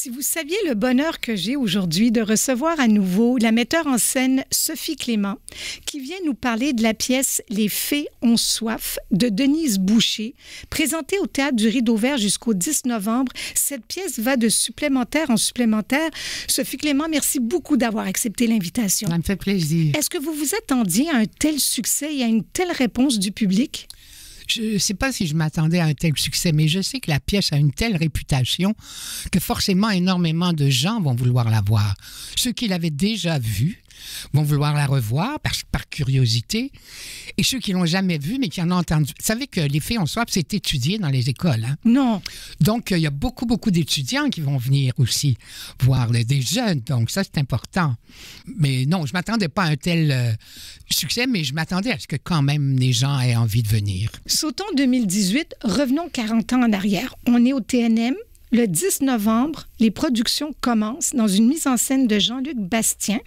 Si vous saviez le bonheur que j'ai aujourd'hui de recevoir à nouveau la metteur en scène Sophie Clément, qui vient nous parler de la pièce « Les fées ont soif » de Denise Boucher, présentée au Théâtre du Rideau Vert jusqu'au 10 novembre. Cette pièce va de supplémentaire en supplémentaire. Sophie Clément, merci beaucoup d'avoir accepté l'invitation. Ça me fait plaisir. Est-ce que vous vous attendiez à un tel succès et à une telle réponse du public? Je ne sais pas si je m'attendais à un tel succès, mais je sais que la pièce a une telle réputation que forcément énormément de gens vont vouloir la voir. Ceux qui l'avaient déjà vue vont vouloir la revoir par curiosité, et ceux qui l'ont jamais vue mais qui en ont entendu. Vous savez que Les fées ont soif, c'est étudié dans les écoles. Hein? Non. Donc, il y a beaucoup d'étudiants qui vont venir aussi voir, des jeunes, donc ça, c'est important. Mais non, je ne m'attendais pas à un tel succès, mais je m'attendais à ce que quand même les gens aient envie de venir. Sautons 2018, revenons 40 ans en arrière. On est au TNM. Le 10 novembre, les productions commencent dans une mise en scène de Jean-Luc Bastien.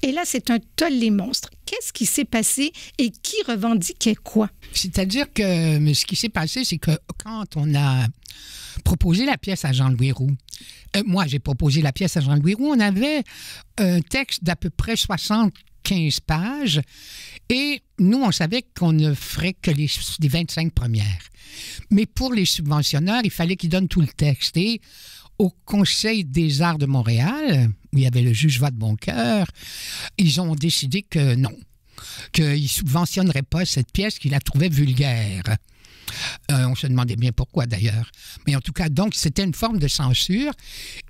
Et là, c'est un tollé monstre. Qu'est-ce qui s'est passé et qui revendiquait quoi? C'est-à-dire que ce qui s'est passé, c'est que quand on a proposé la pièce à Jean-Louis Roux, moi, j'ai proposé la pièce à Jean-Louis Roux, on avait un texte d'à peu près 75 pages et nous, on savait qu'on ne ferait que les 25 premières. Mais pour les subventionneurs, il fallait qu'ils donnent tout le texte. Et au Conseil des arts de Montréal, où il y avait le juge Vadeboncoeur, ils ont décidé que non, qu'ils ne subventionneraient pas cette pièce, qu'ils la trouvaient vulgaire. On se demandait bien pourquoi d'ailleurs. Mais en tout cas, donc, c'était une forme de censure.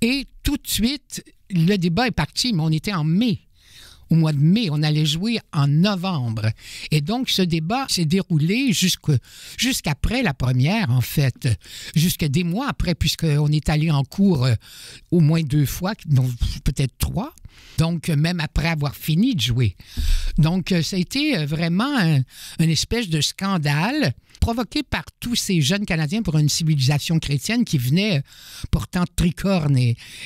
Et tout de suite, le débat est parti, mais on était en mai. Au mois de mai, on allait jouer en novembre. Et donc, ce débat s'est déroulé jusqu'après la première, en fait. Jusqu'à des mois après, puisqu'on est allé en cours au moins 2 fois, donc peut-être 3. Donc, même après avoir fini de jouer. Donc, ça a été vraiment une espèce de scandale provoqué par tous ces jeunes Canadiens pour une civilisation chrétienne qui venaient portant tricorne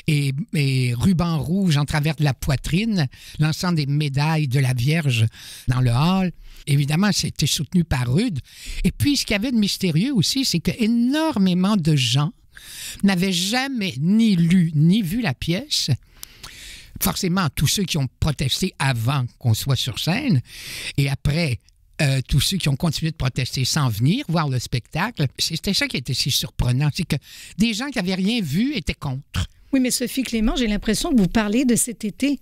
et ruban rouge en travers de la poitrine, lançant des médailles de la Vierge dans le hall. Évidemment, c'était soutenu par Rude. Et puis, ce qu'il y avait de mystérieux aussi, c'est qu'énormément de gens n'avaient jamais ni lu ni vu la pièce. Forcément, tous ceux qui ont protesté avant qu'on soit sur scène et après, tous ceux qui ont continué de protester sans venir voir le spectacle, c'était ça qui était si surprenant. C'est que des gens qui n'avaient rien vu étaient contre. Oui, mais Sophie Clément, j'ai l'impression que vous parlez de cet été.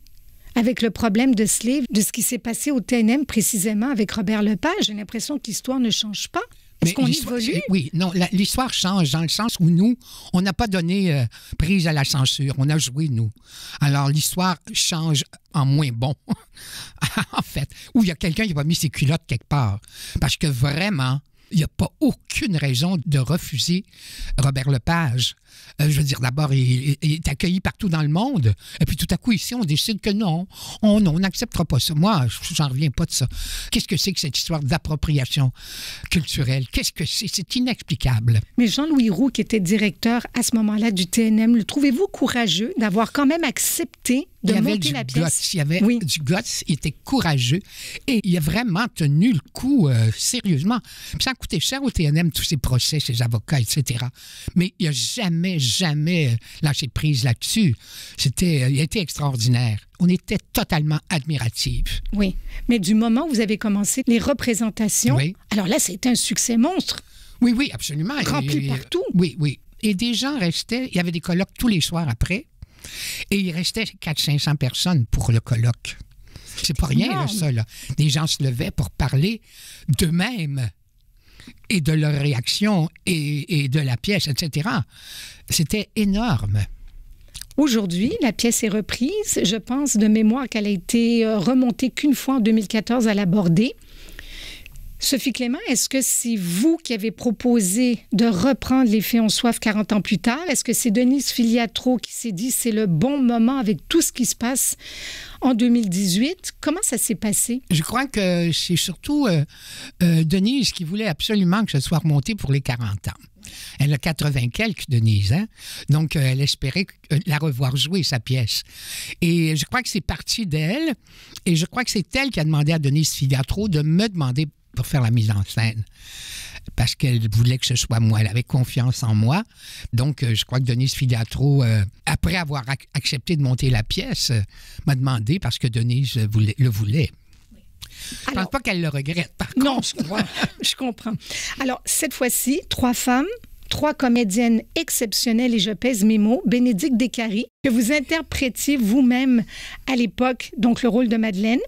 Avec le problème de ce livre, de ce qui s'est passé au TNM précisément avec Robert Lepage, j'ai l'impression que l'histoire ne change pas. Est-ce qu'on évolue? Oui, non, l'histoire change dans le sens où nous, on n'a pas donné prise à la censure. On a joué, nous. Alors, l'histoire change en moins bon, en fait. Ou il y a quelqu'un qui n'a pas mis ses culottes quelque part. Parce que vraiment, il n'y a pas aucune raison de refuser Robert Lepage. Je veux dire, d'abord, il est accueilli partout dans le monde. Et puis tout à coup, ici, on décide que non, on n'acceptera pas ça. Moi, j'en reviens pas de ça. Qu'est-ce que c'est que cette histoire d'appropriation culturelle? Qu'est-ce que c'est? C'est inexplicable. Mais Jean-Louis Roux, qui était directeur à ce moment-là du TNM, le trouvez-vous courageux d'avoir quand même accepté de monter la pièce? Il y avait du guts, il était courageux et il a vraiment tenu le coup sérieusement. Puis ça a coûté cher au TNM, tous ces procès, ces avocats, etc. Mais il n'a jamais lâché prise là-dessus. Il a été extraordinaire. On était totalement admiratifs. Oui, mais du moment où vous avez commencé les représentations, alors là, c'était un succès monstre. Oui, absolument. Rempli partout. Oui. Et des gens restaient, il y avait des colloques tous les soirs après, et il restait 400-500 personnes pour le colloque. C'est pas rien, là, ça. Là. Des gens se levaient pour parler d'eux-mêmes et de leur réaction et de la pièce, etc. C'était énorme. Aujourd'hui, la pièce est reprise. Je pense de mémoire qu'elle a été remontée qu'une fois en 2014 à la Bordée. Sophie Clément, est-ce que c'est vous qui avez proposé de reprendre Les fées ont soif 40 ans plus tard? Est-ce que c'est Denise Filiatro qui s'est dit c'est le bon moment avec tout ce qui se passe en 2018? Comment ça s'est passé? Je crois que c'est surtout Denise qui voulait absolument que ce soit remonté pour les 40 ans. Elle a 80 quelques, Denise, hein? Donc elle espérait la revoir jouer, sa pièce. Et je crois que c'est parti d'elle, et je crois que c'est elle qui a demandé à Denise Filiatro de me demander pour faire la mise en scène. parce qu'elle voulait que ce soit moi. Elle avait confiance en moi. Donc, je crois que Denise Filiatro, après avoir accepté de monter la pièce, m'a demandé parce que Denise le voulait. Je ne pense pas qu'elle le regrette, par contre. Non, je comprends. Alors, cette fois-ci, 3 femmes, 3 comédiennes exceptionnelles, et je pèse mes mots. Bénédicte Descaries, que vous interprétiez vous-même à l'époque, donc le rôle de Madeleine.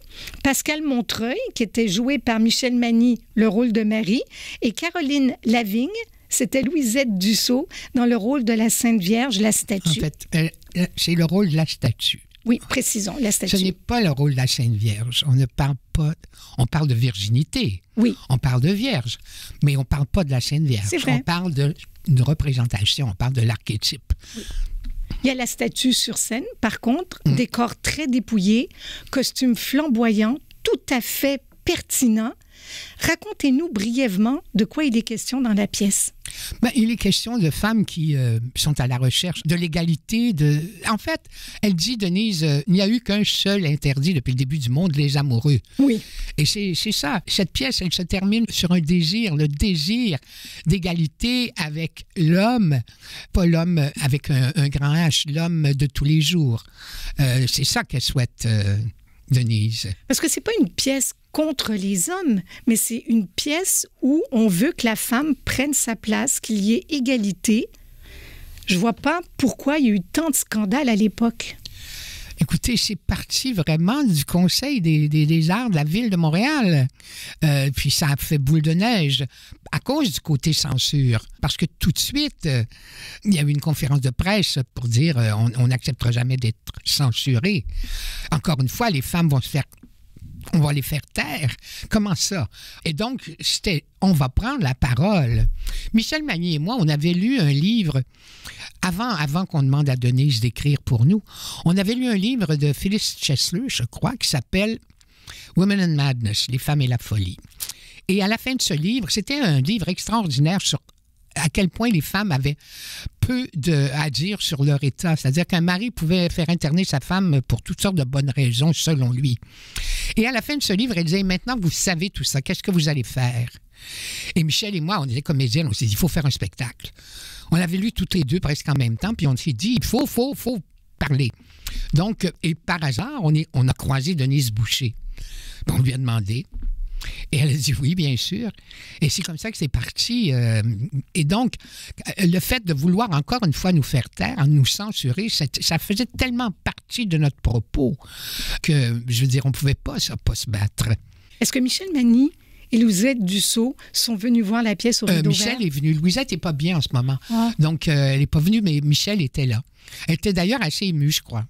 Pascal Montreuil, qui était joué par Michel Magny, le rôle de Marie. Et Caroline Lavigne, c'était Louisette Dussault, dans le rôle de la Sainte Vierge, la statue. En fait, c'est le rôle de la statue. Oui, précisons, la statue. Ce n'est pas le rôle de la Sainte Vierge. On ne parle pas... On parle de virginité. Oui. On parle de Vierge. Mais on ne parle pas de la Sainte Vierge. C'est vrai. On parle d'une représentation. On parle de l'archétype. Oui. Il y a la statue sur scène, par contre, décor très dépouillé, costume flamboyant, tout à fait pertinent. Racontez-nous brièvement de quoi il est question dans la pièce. Il est question de femmes qui sont à la recherche de l'égalité. En fait, elle dit, Denise, il n'y a eu qu'un seul interdit depuis le début du monde, les amoureux. Oui. Et c'est ça. Cette pièce, elle se termine sur un désir, le désir d'égalité avec l'homme, pas l'homme avec un grand H, l'homme de tous les jours. C'est ça qu'elle souhaite, Denise. Parce que c'est pas une pièce contre les hommes, mais c'est une pièce où on veut que la femme prenne sa place, qu'il y ait égalité. Je vois pas pourquoi il y a eu tant de scandales à l'époque. Écoutez, c'est parti vraiment du Conseil des arts de la Ville de Montréal. Puis ça a fait boule de neige à cause du côté censure. Parce que tout de suite, il y a eu une conférence de presse pour dire on n'acceptera jamais d'être censuré. Encore une fois, les femmes on va les faire taire. Comment ça? Et donc, on va prendre la parole. Michel Magny et moi, on avait lu un livre, avant qu'on demande à Denise d'écrire pour nous, on avait lu un livre de Phyllis Chesler, je crois, qui s'appelle Women and Madness, les femmes et la folie. Et à la fin de ce livre, c'était un livre extraordinaire sur à quel point les femmes avaient peu à dire sur leur état. C'est-à-dire qu'un mari pouvait faire interner sa femme pour toutes sortes de bonnes raisons, selon lui. Et à la fin de ce livre, elle disait, maintenant que vous savez tout ça, qu'est-ce que vous allez faire? Et Michel et moi, on était comédiennes, on s'est dit, il faut faire un spectacle. On l'avait lu toutes les deux presque en même temps, puis on s'est dit, il faut parler. Donc, et par hasard, on a croisé Denise Boucher. On lui a demandé. Et elle a dit oui, bien sûr. Et c'est comme ça que c'est parti. Et donc, le fait de vouloir encore une fois nous faire taire, nous censurer, ça faisait tellement partie de notre propos que, je veux dire, on ne pouvait pas se battre. Est-ce que Michel Magny et Louisette Dussault sont venus voir la pièce au rideau vert? Michel est venu. Louisette n'est pas bien en ce moment. Ah. Donc, elle n'est pas venue, mais Michel était là. Elle était d'ailleurs assez émue, je crois.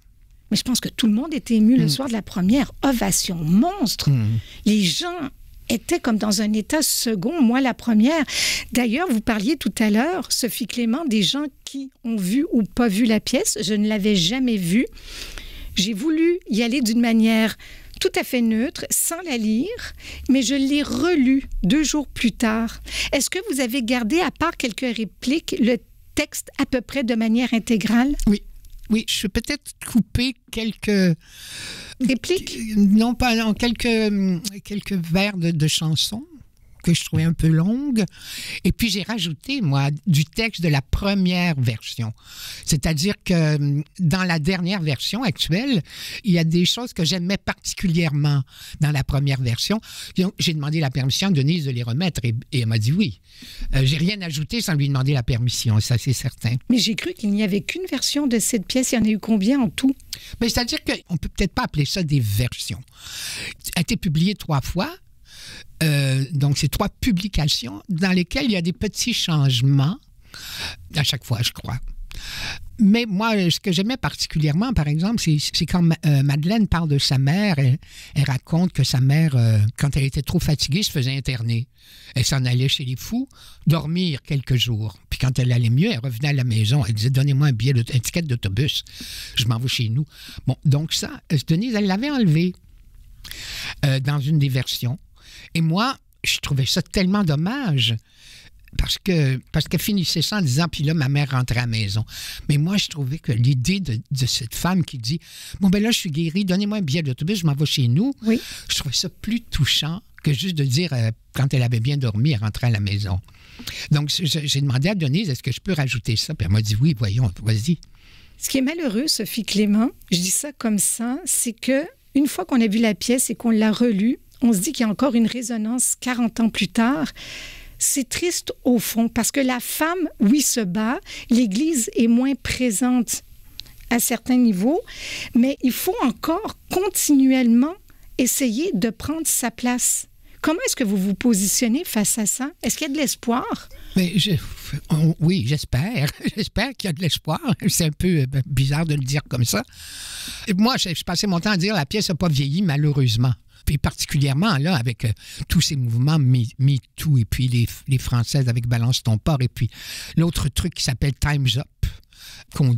Mais je pense que tout le monde était ému le soir de la première. Ovation monstre. Les gens étaient comme dans un état second, moi la première. D'ailleurs, vous parliez tout à l'heure, Sophie Clément, des gens qui ont vu ou pas vu la pièce. Je ne l'avais jamais vue. J'ai voulu y aller d'une manière tout à fait neutre, sans la lire, mais je l'ai relue 2 jours plus tard. Est-ce que vous avez gardé, à part quelques répliques, le texte à peu près de manière intégrale? Oui, je vais peut-être couper quelques... Répliques? Non, quelques vers de chansons que je trouvais un peu longues. Et puis, j'ai rajouté, moi, du texte de la première version. C'est-à-dire que dans la dernière version actuelle, il y a des choses que j'aimais particulièrement dans la première version. Donc, j'ai demandé la permission à Denise de les remettre et elle m'a dit oui. J'ai rien ajouté sans lui demander la permission, ça c'est certain. Mais j'ai cru qu'il n'y avait qu'une version de cette pièce. Il y en a eu combien en tout? Mais c'est-à-dire qu'on ne peut peut-être pas appeler ça des versions. Elle a été publiée 3 fois. Donc, c'est 3 publications dans lesquelles il y a des petits changements à chaque fois, je crois. Mais moi, ce que j'aimais particulièrement, par exemple, c'est quand Madeleine parle de sa mère, elle raconte que sa mère, quand elle était trop fatiguée, se faisait interner. Elle s'en allait chez les fous, dormir quelques jours. Puis quand elle allait mieux, elle revenait à la maison. Elle disait, donnez-moi un ticket d'autobus. Je m'en vais chez nous. Bon, donc ça, Denise, elle l'avait enlevé dans une des versions. Et moi, je trouvais ça tellement dommage parce qu'elle finissait ça en disant, puis là, ma mère rentrait à la maison. Mais moi, je trouvais que l'idée de cette femme qui dit, bon, ben là, je suis guérie, donnez-moi un billet d'autobus, je m'en vais chez nous. Oui. Je trouvais ça plus touchant que juste de dire quand elle avait bien dormi, elle rentrait à la maison. Donc, j'ai demandé à Denise, est-ce que je peux rajouter ça? Puis elle m'a dit oui, voyons, vas-y. Ce qui est malheureux, Sophie Clément, je dis ça comme ça, c'est que une fois qu'on a vu la pièce et qu'on l'a relue, on se dit qu'il y a encore une résonance 40 ans plus tard. C'est triste au fond, parce que la femme, oui, se bat, l'Église est moins présente à certains niveaux, mais il faut encore continuellement essayer de prendre sa place. Comment est-ce que vous vous positionnez face à ça? Est-ce qu'il y a de l'espoir? Mais oui, j'espère. J'espère qu'il y a de l'espoir. C'est un peu bizarre de le dire comme ça. Moi, je passais mon temps à dire la pièce n'a pas vieilli, malheureusement. Puis particulièrement, là, avec tous ces mouvements MeToo, et puis les Françaises avec Balance ton port, et puis l'autre truc qui s'appelle Time's Up,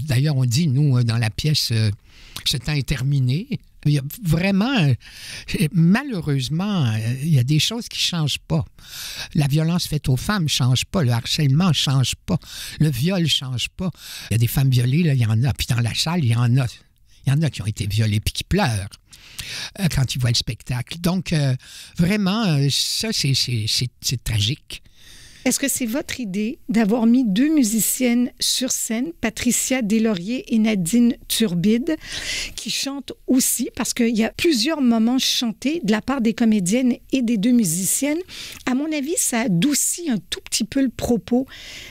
d'ailleurs, on dit, nous, dans la pièce, ce temps est terminé. Il y a vraiment, malheureusement, il y a des choses qui ne changent pas. La violence faite aux femmes ne change pas, le harcèlement ne change pas, le viol ne change pas. Il y a des femmes violées, là, il y en a. Puis dans la salle, il y en a qui ont été violées puis qui pleurent quand ils voient le spectacle. Donc, vraiment, ça, c'est tragique. Est-ce que c'est votre idée d'avoir mis 2 musiciennes sur scène, Patricia Deslauriers et Nadine Turbide, qui chantent aussi, parce qu'il y a plusieurs moments chantés de la part des comédiennes et des 2 musiciennes. À mon avis, ça adoucit un tout petit peu le propos.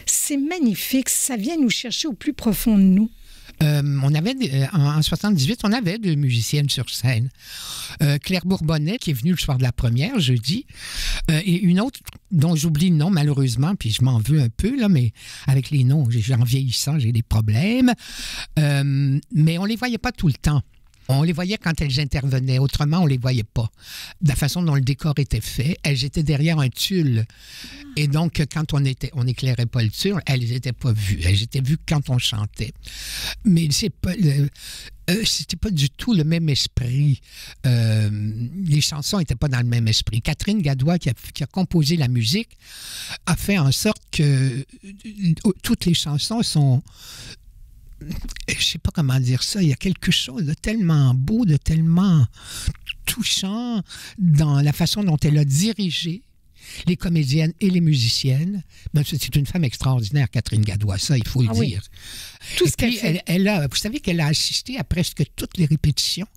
C'est magnifique, ça vient nous chercher au plus profond de nous. On avait, en 78, on avait 2 musiciennes sur scène. Claire Bourbonnais, qui est venue le soir de la première, jeudi, et une autre dont j'oublie le nom, malheureusement, puis je m'en veux un peu, là, mais avec les noms, en vieillissant, j'ai des problèmes. Mais on ne les voyait pas tout le temps. On les voyait quand elles intervenaient. Autrement, on ne les voyait pas. De la façon dont le décor était fait, elles étaient derrière un tulle. Et donc, quand on n'éclairait pas le tulle, elles n'étaient pas vues. Elles étaient vues quand on chantait. Mais c'était pas du tout le même esprit. Les chansons n'étaient pas dans le même esprit. Catherine Gadois, qui a composé la musique, a fait en sorte que toutes les chansons sont... Je ne sais pas comment dire ça, il y a quelque chose de tellement beau, de tellement touchant dans la façon dont elle a dirigé les comédiennes et les musiciennes. Ben, c'est une femme extraordinaire, Catherine Gadois, ça, il faut le dire. Tout ce qu'elle fait. Vous savez qu'elle a assisté à presque toutes les répétitions.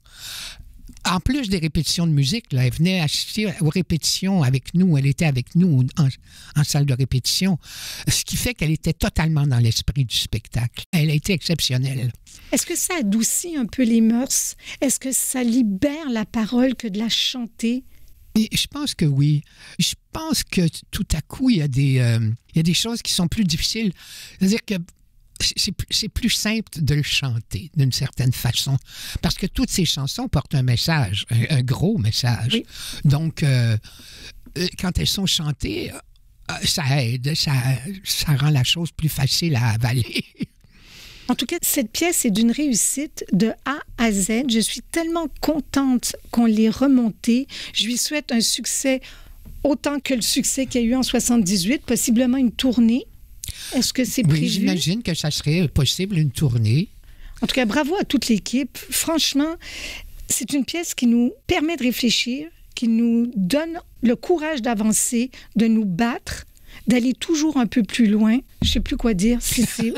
En plus des répétitions de musique, là, elle venait assister aux répétitions avec nous. Elle était avec nous en salle de répétition, ce qui fait qu'elle était totalement dans l'esprit du spectacle. Elle a été exceptionnelle. Est-ce que ça adoucit un peu les mœurs? Est-ce que ça libère la parole que de la chanter? Et je pense que oui. Je pense que tout à coup, il y a des choses qui sont plus difficiles. C'est-à-dire que c'est plus simple de le chanter d'une certaine façon, parce que toutes ces chansons portent un message, un gros message. Oui. Donc, quand elles sont chantées, ça aide, ça rend la chose plus facile à avaler. En tout cas, cette pièce est d'une réussite de A à Z. Je suis tellement contente qu'on l'ait remontée. Je lui souhaite un succès autant que le succès qu'il y a eu en 78, possiblement une tournée. Est-ce que c'est prévu? Oui, j'imagine que ça serait possible, une tournée. En tout cas, bravo à toute l'équipe. Franchement, c'est une pièce qui nous permet de réfléchir, qui nous donne le courage d'avancer, de nous battre, d'aller toujours un peu plus loin. Je ne sais plus quoi dire.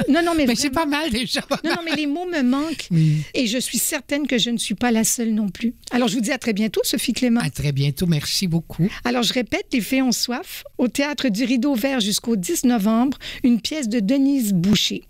Non, mais c'est pas mal déjà. Non, mais les mots me manquent. Et je suis certaine que je ne suis pas la seule non plus. Alors, je vous dis à très bientôt, Sophie Clément. À très bientôt. Merci beaucoup. Alors, je répète, Les Fées ont soif, au Théâtre du Rideau Vert jusqu'au 10 novembre, une pièce de Denise Boucher.